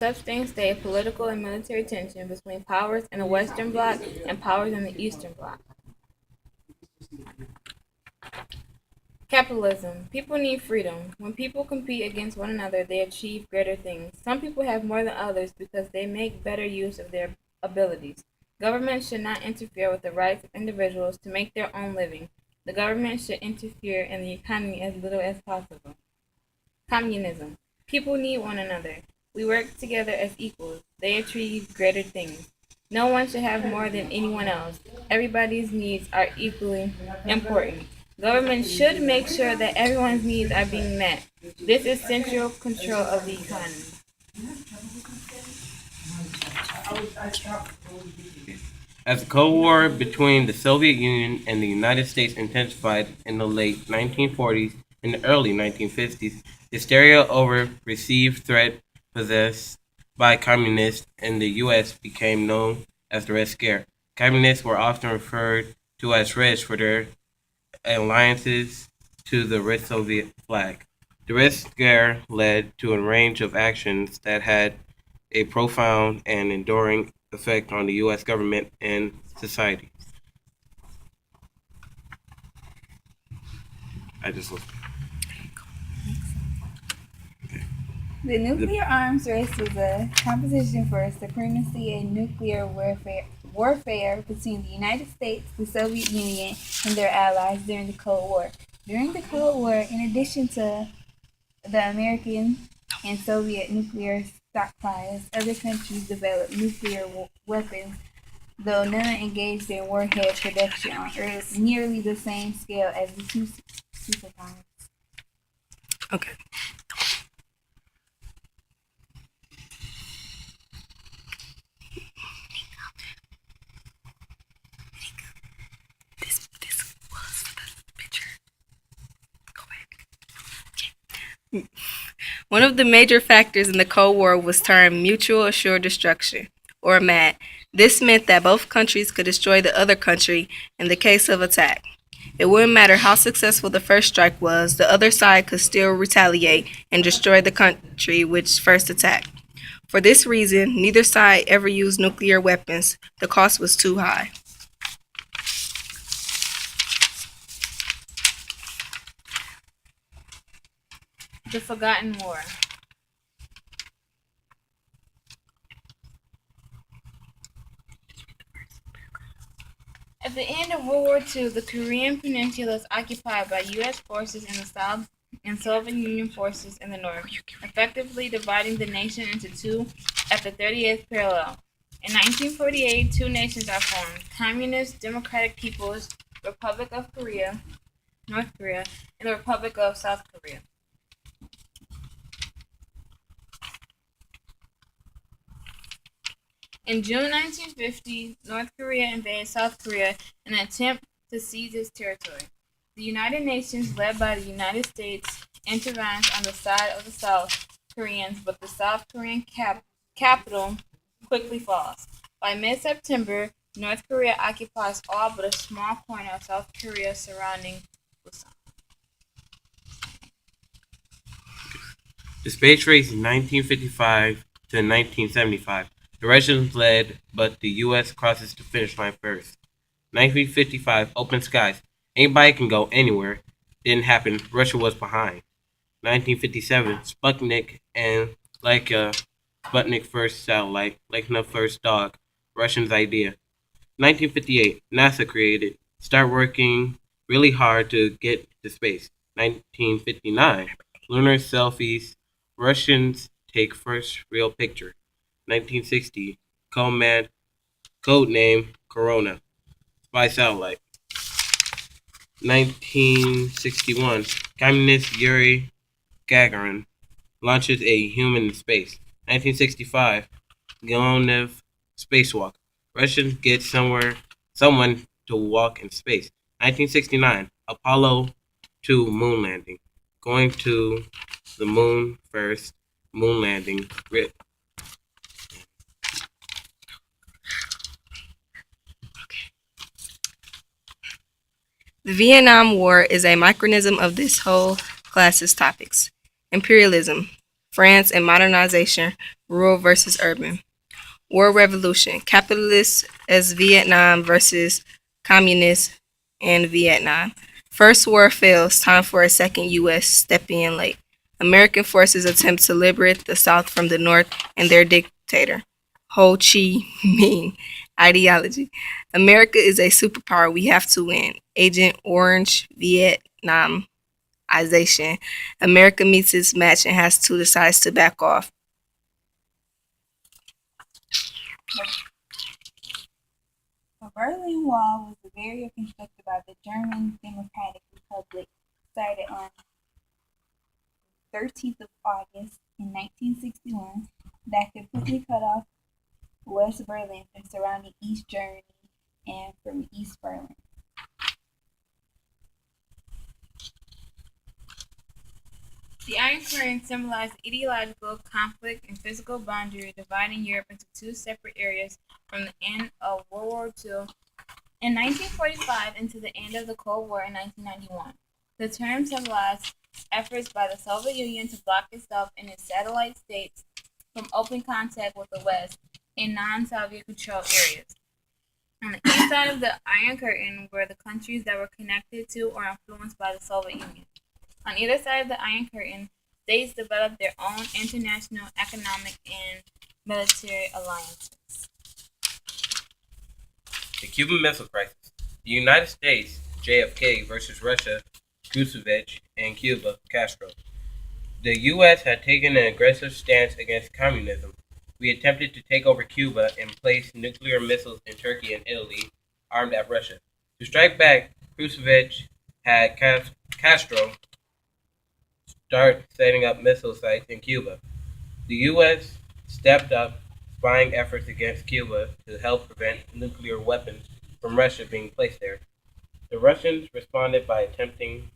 Such things stayed political and military tension between powers in the Western Bloc and powers in the Eastern Bloc. Capitalism. People need freedom. When people compete against one another, they achieve greater things. Some people have more than others because they make better use of their abilities. Government should not interfere with the rights of individuals to make their own living. The government should interfere in the economy as little as possible. Communism. People need one another. We work together as equals. They achieve greater things. No one should have more than anyone else. Everybody's needs are equally important. Government should make sure that everyone's needs are being met. This is central control of the economy. As the Cold War between the Soviet Union and the United States intensified in the late 1940s and the early 1950s, hysteria over perceived threat possessed by communists in the U.S. became known as the Red Scare. Communists were often referred to as Reds for their alliances to the Red Soviet flag. The Red Scare led to a range of actions that had a profound and enduring effect on the U.S. government and society. I just looked. The nuclear arms race was a competition for supremacy in nuclear warfare between the United States, the Soviet Union, and their allies during the Cold War. During the Cold War, in addition to the American and Soviet nuclear stockpiles, other countries developed nuclear weapons, though none engaged in warhead production on nearly the same scale as the two superpowers. Okay. This was the picture. Go back. One of the major factors in the Cold War was termed mutual assured destruction, or MAD. This meant that both countries could destroy the other country in the case of attack. It wouldn't matter how successful the first strike was, the other side could still retaliate and destroy the country which first attacked. For this reason, neither side ever used nuclear weapons. The cost was too high. The Forgotten War. At the end of World War II, the Korean Peninsula was occupied by U.S. forces in the south and Soviet Union forces in the north, effectively dividing the nation into two at the 30th parallel. In 1948, two nations are formed: Communist Democratic People's Republic of Korea, North Korea, and the Republic of South Korea. In June 1950, North Korea invaded South Korea in an attempt to seize its territory. The United Nations, led by the United States, intervenes on the side of the South Koreans, but the South Korean capital quickly falls. By mid-September, North Korea occupies all but a small corner of South Korea surrounding Busan. The space race in 1955 to 1975. The Russians led, but the U.S. crosses the finish line first. 1955, open skies. Anybody can go anywhere. Didn't happen. Russia was behind. 1957, Sputnik and Sputnik first satellite, like the first dog. Russians' idea. 1958, NASA created. Start working really hard to get to space. 1959, lunar selfies. Russians take first real picture. 1960, code name Corona, spy satellite. 1961, Communist Yuri Gagarin launches a human in space. 1965, Leonov spacewalk. Russians get someone to walk in space. 1969, Apollo 2 moon landing. Going to the moon first, moon landing. The Vietnam War is a microcosm of this whole class's topics. Imperialism, France and modernization, rural versus urban. War Revolution, capitalist as Vietnam versus communists in Vietnam. First war fails, time for a second U.S. stepping in late. American forces attempt to liberate the South from the North and their dictator, Ho Chi Minh ideology. America is a superpower. We have to win. Agent Orange Vietnamization. America meets its match and has to decide to back off. The Berlin Wall was a barrier constructed by the German Democratic Republic, started on 13th of August in 1961, that completely cut off West Berlin from surrounding East Germany and from East Berlin. The Iron Curtain symbolized ideological conflict and physical boundary dividing Europe into two separate areas from the end of World War II in 1945 into the end of the Cold War in 1991. The term symbolized efforts by the Soviet Union to block itself and its satellite states from open contact with the West in non-Soviet controlled areas. On the east side of the Iron Curtain were the countries that were connected to or influenced by the Soviet Union. On either side of the Iron Curtain, states developed their own international economic and military alliances. The Cuban Missile Crisis. The United States, JFK versus Russia, Khrushchev, and Cuba, Castro. The U.S. had taken an aggressive stance against communism. We attempted to take over Cuba and place nuclear missiles in Turkey and Italy, armed at Russia. To strike back, Khrushchev had Castro start setting up missile sites in Cuba. The U.S. stepped up spying efforts against Cuba to help prevent nuclear weapons from Russia being placed there. The Russians responded by attempting